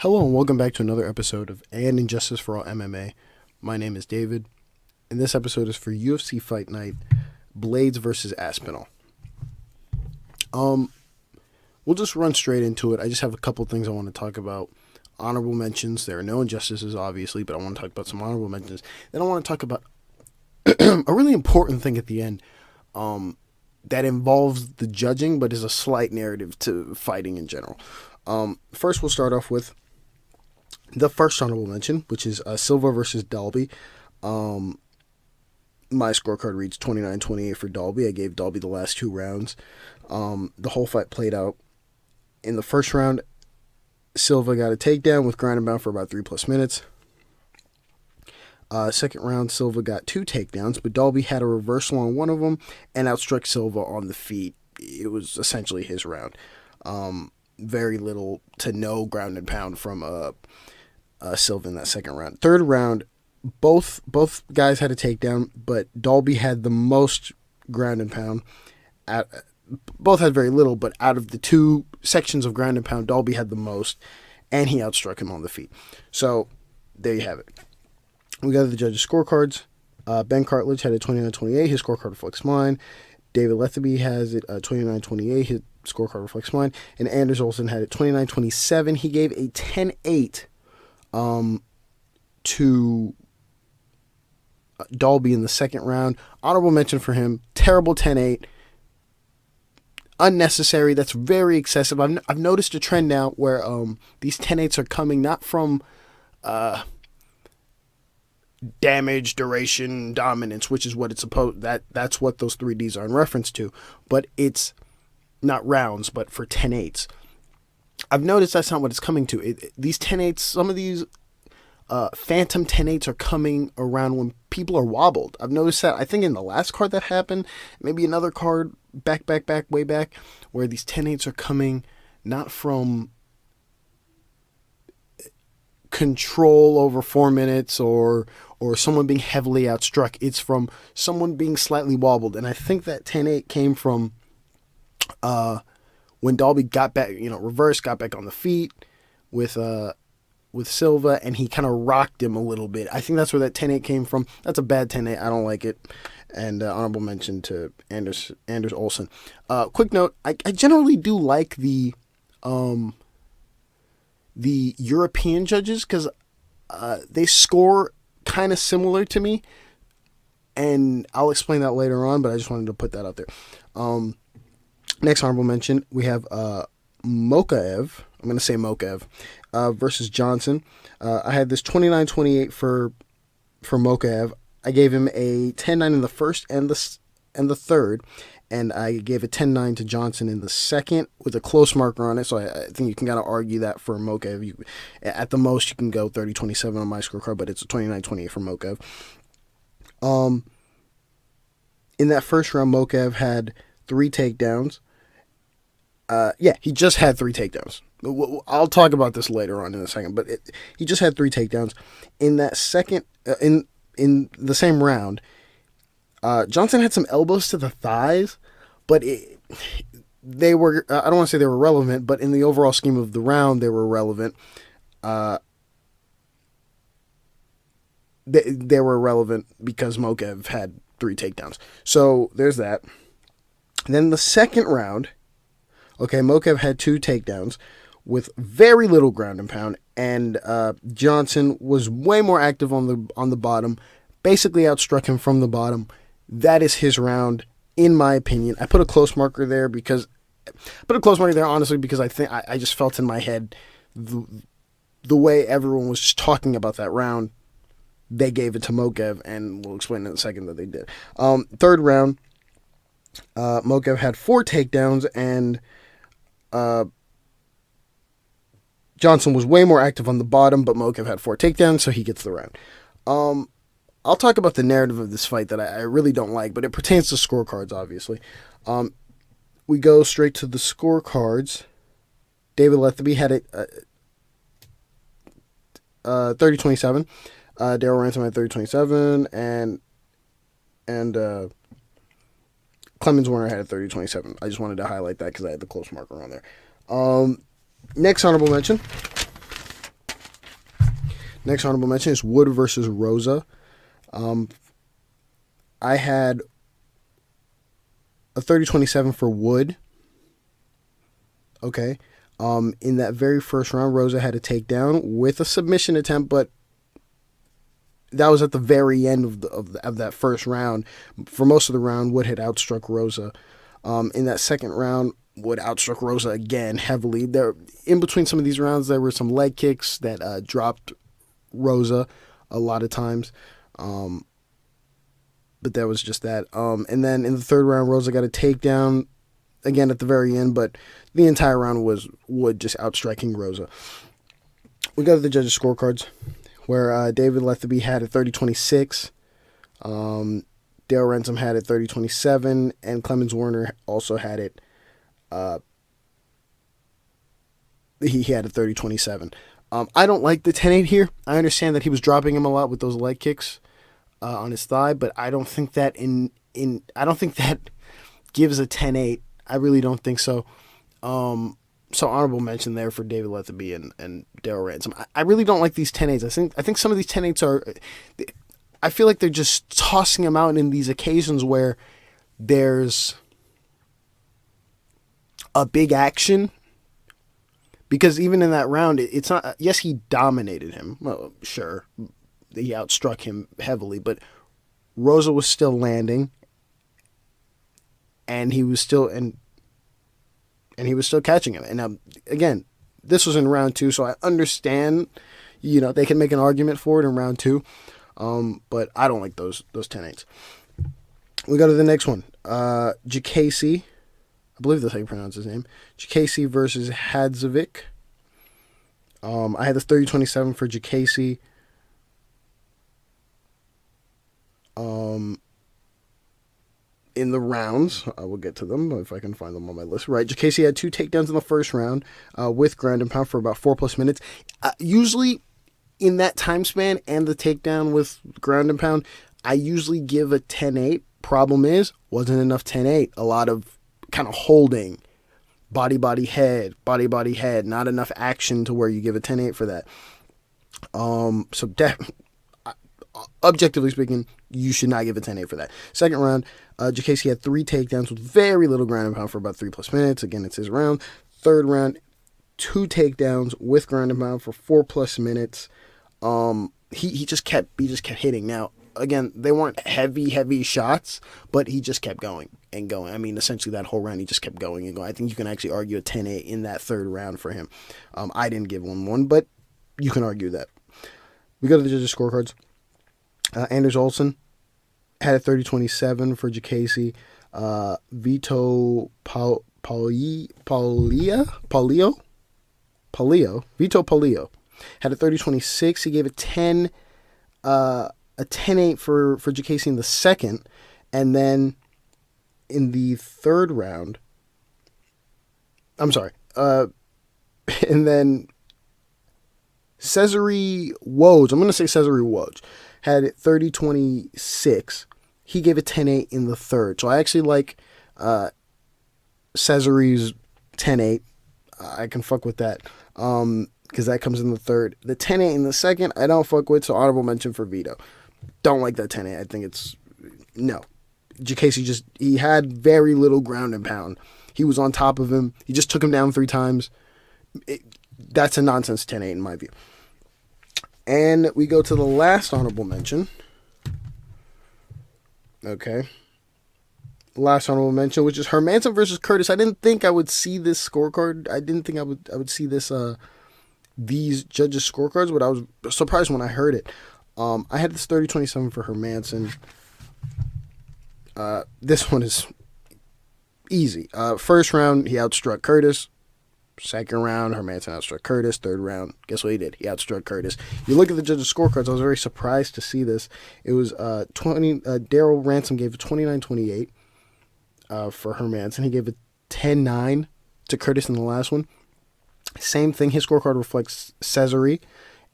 Hello and welcome back to another episode of Injustice For All MMA. My name is David, and this episode is for UFC Fight Night, Blaydes V Aspinall. We'll just run straight into it. I just have a couple things I want to talk about. Honorable mentions. There are no injustices, obviously, but I want to talk about some honorable mentions. Then I want to talk about a really important thing at the end that involves the judging, but is a slight narrative to fighting in general. First, we'll start off with the first honorable mention, which is Silva versus Dalby. My scorecard reads 29-28 for Dolby. I gave Dolby the last two rounds. The whole fight played out. In the first round, Silva got a takedown with ground and pound for about 3+ minutes. Second round, Silva got two takedowns, but Dolby had a reversal on one of them and outstruck Silva on the feet. It was essentially his round. Very little to no ground and pound from Silva in that second round. Third round, both guys had a takedown, but Dolby had the most ground and pound. Both had very little, but out of the two sections of ground and pound, Dolby had the most, and he outstruck him on the feet. So there you have it. We got the judges' scorecards. Ben Cartledge had a 29-28. His scorecard reflects mine. David Letheby has it 29-28. His scorecard reflects mine. And Anders Olsen had it 29-27. He gave a 10-8 to Dolby in the second round. Honorable mention for him. Terrible 10-8. Unnecessary. That's very excessive. I've noticed a trend now where these 10-8s are coming not from damage, duration, dominance, which is what it's supposed that's what those 3Ds are in reference to, but it's not rounds, but for 10-8s. I've noticed that's not what it's coming to. These 10-8s, some of these phantom 10-8s are coming around when people are wobbled. I've noticed that. I think in the last card that happened, maybe another card way back, where these 10-8s are coming not from control over 4 minutes or someone being heavily outstruck. It's from someone being slightly wobbled. And I think that 10-8 came from when Dolby got back, reverse, got back on the feet with Silva, and he kind of rocked him a little bit. I think that's where that 10-8 came from. That's a bad 10-8. I don't like it. And honorable mention to Anders Olsen. Quick note, I generally do like the European judges because they score kind of similar to me, and I'll explain that later on, but I just wanted to put that out there. Next honorable mention, we have Mokaev. I'm going to say Mokaev versus Johnson. I had this 29-28 for Mokaev. I gave him a 10-9 in the first and the third, and I gave a 10-9 to Johnson in the second with a close marker on it, so I think you can kind of argue that for Mokaev. At the most, you can go 30-27 on my scorecard, but it's a 29-28 for Mokaev. In that first round, Mokaev had 3 takedowns. He just had 3 takedowns. I'll talk about this later on in a second, but he just had 3 takedowns. In that second, in the same round, Johnson had some elbows to the thighs, but they were, I don't want to say they were relevant, but in the overall scheme of the round, they were relevant. They were relevant because Mokaev had 3 takedowns. So there's that. And then the second round, Mokaev had 2 takedowns with very little ground and pound, and Johnson was way more active on the bottom, basically outstruck him from the bottom. That is his round, in my opinion. I put a close marker there honestly because I think I just felt in my head the way everyone was just talking about that round, they gave it to Mokaev, and we'll explain in a second that they did. Third round, Mokaev had 4 takedowns, and Johnson was way more active on the bottom, but Mokaev had 4 takedowns, so he gets the round. I'll talk about the narrative of this fight that I really don't like, but it pertains to scorecards, obviously. We go straight to the scorecards. David Letheby had it 30-27. Daryl Ransom had 30-27, and Clemens Warner had a 30-27. I just wanted to highlight that because I had the close marker on there. Next honorable mention. Next honorable mention is Wood versus Rosa. I had a 30-27 for Wood. Okay. In that very first round, Rosa had a takedown with a submission attempt, but that was at the very end of that first round. For most of the round, Wood had outstruck Rosa. In that second round, Wood outstruck Rosa again heavily. There, in between some of these rounds, there were some leg kicks that dropped Rosa a lot of times. But that was just that. And then in the third round, Rosa got a takedown again at the very end, but the entire round was Wood just outstriking Rosa. We got the judges' scorecards, where David Letheby had a 30-26. Dale Ransom had it 30-27, and Clemens Warner also had it. He had a 30-27. I don't like the 10-8 here. I understand that he was dropping him a lot with those leg kicks on his thigh, but I don't think that I don't think that gives a 10-8. I really don't think so. So honorable mention there for David Letheby and Daryl Ransom. I really don't like these 10-8s. I think some of these 10-8s are. I feel like they're just tossing them out in these occasions where there's a big action. Because even in that round, it's not. Yes, he dominated him. Well, sure, he outstruck him heavily, but Rosa was still landing, and he was still and he was still catching him. And again, this was in round 2, so I understand. They can make an argument for it in round 2, but I don't like those 10-8s. We go to the next one. Diakiese, I believe that's how you pronounce his name. Diakiese versus Hadzevick. I had the 30-27 for Diakiese. In the rounds, I will get to them if I can find them on my list. Right, Diakiese had 2 takedowns in the first round with ground and pound for about 4+ minutes. Usually, in that time span and the takedown with ground and pound, I usually give a 10-8. Problem is, wasn't enough 10-8. A lot of kind of holding, body, head, not enough action to where you give a 10-8 for that. Objectively speaking, you should not give a 10-8 for that. Second round, Diakiese had 3 takedowns with very little ground and pound for about 3+ minutes. Again, it's his round. Third round, 2 takedowns with ground and pound for 4+ minutes. He just kept hitting. Now, again, they weren't heavy shots, but he just kept going and going. I mean, essentially that whole round, he just kept going and going. I think you can actually argue a 10-8 in that third round for him. I didn't give 1, but you can argue that. We go to the judges' scorecards. Anders Olsen had a 30-27 for Diakiese. Vito Polio had a 30-26. He gave a 10-8 for Diakiese in the second, and then in the third round, and then Cesare Woj, I'm going to say Cesare Woj, had 30-26. He gave a 10-8 in the third. So I actually like Cesare's 10-8. I can fuck with that because that comes in the third. The 10-8 in the second, I don't fuck with, so honorable mention for Vito. Don't like that 10-8. I think it's... No. Diakiese he had very little ground and pound. He was on top of him. He just took him down 3 times. That's a nonsense 10-8 in my view. And we go to the last honorable mention. Okay. Last honorable mention, which is Hermansen versus Curtis. I didn't think I would see this scorecard. I didn't think I would see this these judges' scorecards, but I was surprised when I heard it. I had this 30-27 for Hermansen. This one is easy. First round, he outstruck Curtis. Second round, Hermansen outstruck Curtis. Third round, guess what he did? He outstruck Curtis. You look at the judges' scorecards, I was very surprised to see this. It was Daryl Ransom gave a 29-28 for Hermansen. He gave a 10-9 to Curtis in the last one. Same thing, his scorecard reflects Cesare.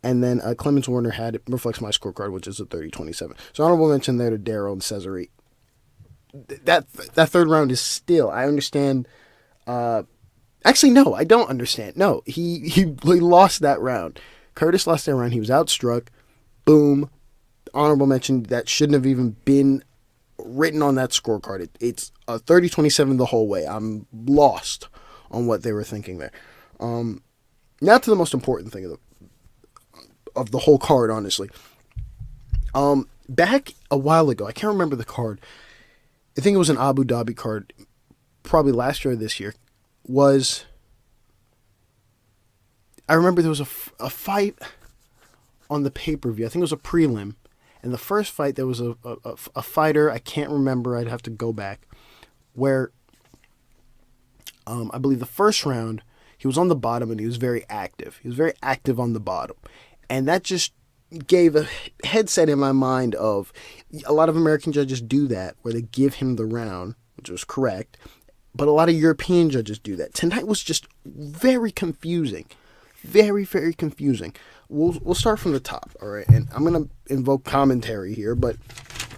And then Clemens Warner reflects my scorecard, which is a 30-27. So honorable mention there to Daryl and Cesare. That third round is still, I understand... Actually, no, I don't understand. No, he lost that round. Curtis lost that round. He was outstruck. Boom. Honorable mention, that shouldn't have even been written on that scorecard. It's a 30-27 the whole way. I'm lost on what they were thinking there. Now to the most important thing of the whole card, honestly. Back a while ago, I can't remember the card. I think it was an Abu Dhabi card, probably last year or this year. I remember there was a fight on the pay-per-view. I think it was a prelim. And the first fight, there was a fighter, I can't remember, I'd have to go back, where I believe the first round, he was on the bottom and he was very active. He was very active on the bottom. And that just gave a headset in my mind of, a lot of American judges do that, where they give him the round, which was correct, but a lot of European judges do that. Tonight was just very confusing. Very, very confusing. We'll start from the top, all right? And I'm going to invoke commentary here, but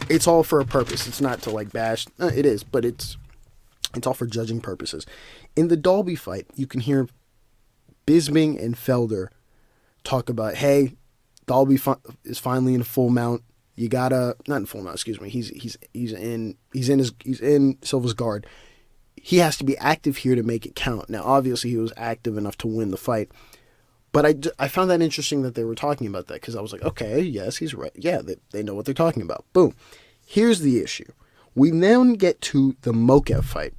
it's all for a purpose. It's not to, like, bash. It is, but it's all for judging purposes. In the Dolby fight, you can hear Bisping and Felder talk about, hey, Dolby is finally in full mount. You gotta, not in full mount, excuse me. He's in Silva's guard. He has to be active here to make it count. Now, obviously, he was active enough to win the fight. But I found that interesting that they were talking about that, because I was like, okay, yes, he's right. Yeah, they know what they're talking about. Boom. Here's the issue. We then get to the Mokaev fight,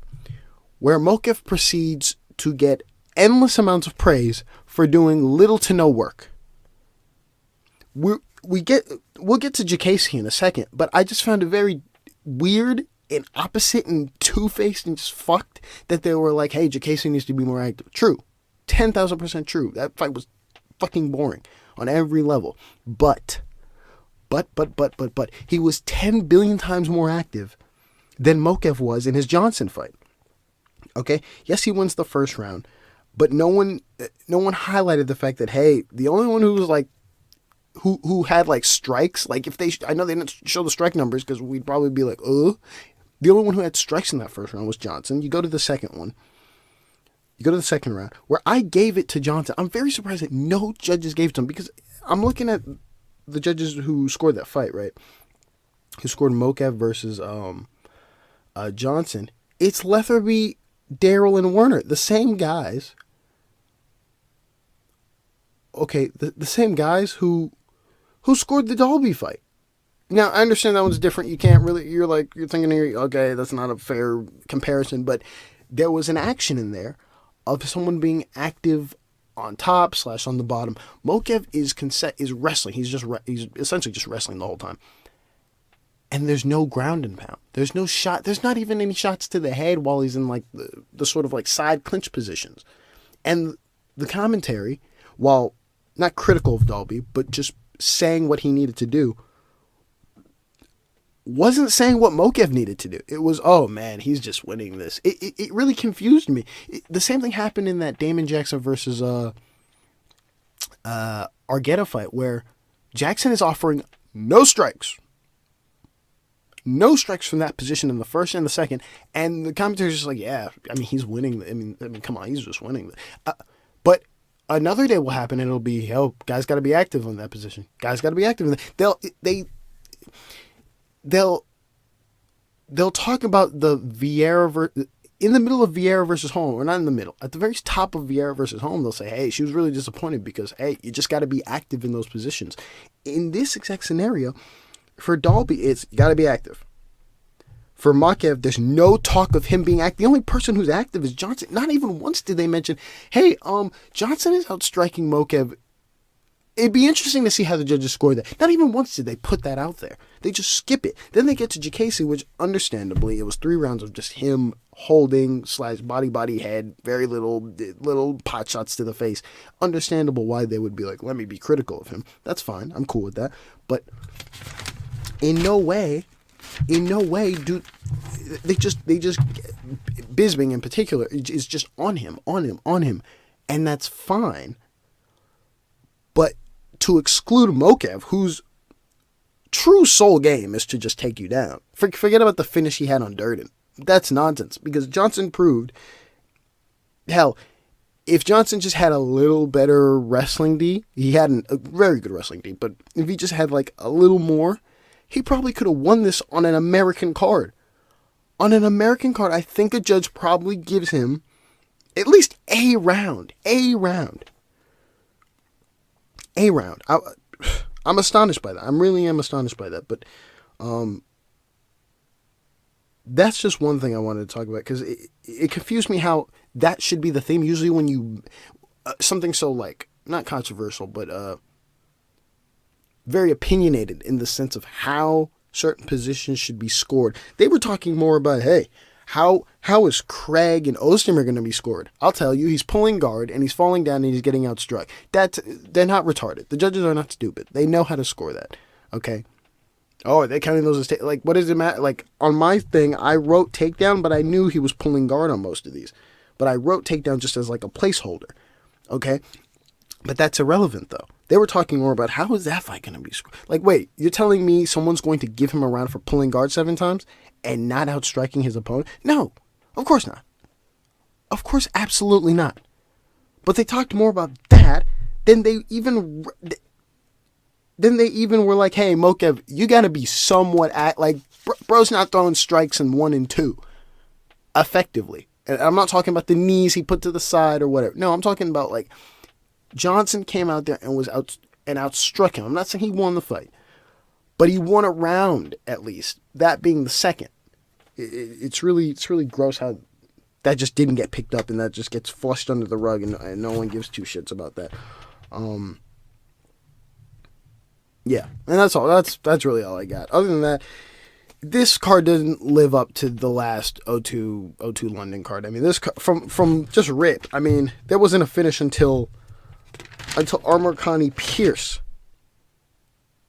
where Mokaev proceeds to get endless amounts of praise for doing little to no work. We'll get to Diakiese in a second, but I just found it very weird and opposite and two-faced and just fucked that they were like, hey, Diakiese needs to be more active. True. 10,000% true. That fight was fucking boring on every level. But, he was 10 billion times more active than Mokaev was in his Johnson fight. Okay? Yes, he wins the first round, but no one highlighted the fact that, hey, the only one who was like, who had like strikes, like if I know they didn't show the strike numbers because we'd probably be like, the only one who had strikes in that first round was Johnson. You go to the second one. You go to the second round, where I gave it to Johnson. I'm very surprised that no judges gave it to him, because I'm looking at the judges who scored that fight, right? Who scored Mokaev versus Johnson. It's Letherby, Darrell, and Werner. The same guys. Okay, the same guys who scored the Dolby fight. Now, I understand that one's different. You can't really, you're thinking, okay, that's not a fair comparison, but there was an action in there of someone being active on top / on the bottom. Mokaev is wrestling. He's essentially just wrestling the whole time. And there's no ground and pound. There's no shot. There's not even any shots to the head while he's in like the sort of like side clinch positions. And the commentary, while not critical of Dolby, but just saying what he needed to do, wasn't saying what Mokaev needed to do. It was, oh man, he's just winning this. It really confused me. The same thing happened in that Damon Jackson versus Argueta fight, where Jackson is offering no strikes. No strikes from that position in the first and the second. And the commentator's just like, yeah, I mean, he's winning. I mean, come on, he's just winning. But another day will happen and it'll be, oh, guys got to be active on that position. Guys got to be active. They'll talk about the Vieira in the middle of Vieira versus Holm, or not in the middle, at the very top of Vieira versus Holm. They'll say, hey, she was really disappointed because, hey, you just got to be active in those positions. In this exact scenario, for Dolby, it's you got to be active. For Mokaev, there's no talk of him being active. The only person who's active is Johnson. Not even once did they mention, hey, Johnson is outstriking Mokaev. It'd be interesting to see how the judges score that. Not even once did they put that out there. They just skip it. Then they get to Diakiese, which understandably, it was 3 rounds of just him holding / body head, very little pot shots to the face. Understandable why they would be like, let me be critical of him. That's fine. I'm cool with that. But in no way do they just Bisping in particular is just on him. And that's fine. But to exclude Mokaev, whose true sole game is to just take you down. Forget about the finish he had on Durden. That's nonsense, because Johnson proved, hell, if Johnson just had a little better wrestling D, he had a very good wrestling D, but if he just had like a little more, he probably could have won this on an American card. On an American card, I think a judge probably gives him at least a round. I'm astonished by that. I really am astonished by that. But that's just one thing I wanted to talk about, because it confused me how that should be the theme. Usually when you, something so like, not controversial, but very opinionated in the sense of how certain positions should be scored. They were talking more about, hey, how is Craig and Oezdemir going to be scored? I'll tell you, he's pulling guard and he's falling down and he's getting outstruck. They're not retarded. The judges are not stupid. They know how to score that. Okay. Oh, are they counting those as like, what does it matter? Like, on my thing, I wrote takedown, but I knew he was pulling guard on most of these. But I wrote takedown just as like a placeholder. Okay. But that's irrelevant though. They were talking more about how is that fight going to be scored? Like, wait, you're telling me someone's going to give him a round for pulling guard 7 times and not outstriking his opponent? No, of course not. Of course, absolutely not. But they talked more about that than they even were like, hey, Mokaev, you got to be somewhat like, bro's not throwing strikes in 1 and 2 effectively. And I'm not talking about the knees he put to the side or whatever. No, I'm talking about like, Johnson came out there and outstruck him. I'm not saying he won the fight, but he won a round at least. That being the second. It's really gross how that just didn't get picked up and that just gets flushed under the rug and no one gives two shits about that. Yeah, and that's all. That's really all I got. Other than that, this card doesn't live up to the last 02 London card. I mean, this from just rip. I mean, there wasn't a finish until Amirkhani V Pearce.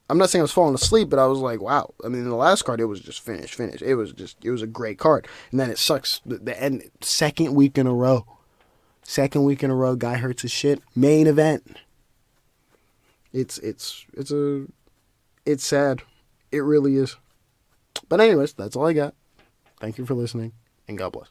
I'm not saying I was falling asleep, but I was like, wow. I mean, in the last card, it was just finish. It was a great card. And then it sucks. The end, second week in a row, guy hurts his shit. Main event. It's sad. It really is. But anyways, that's all I got. Thank you for listening, and God bless.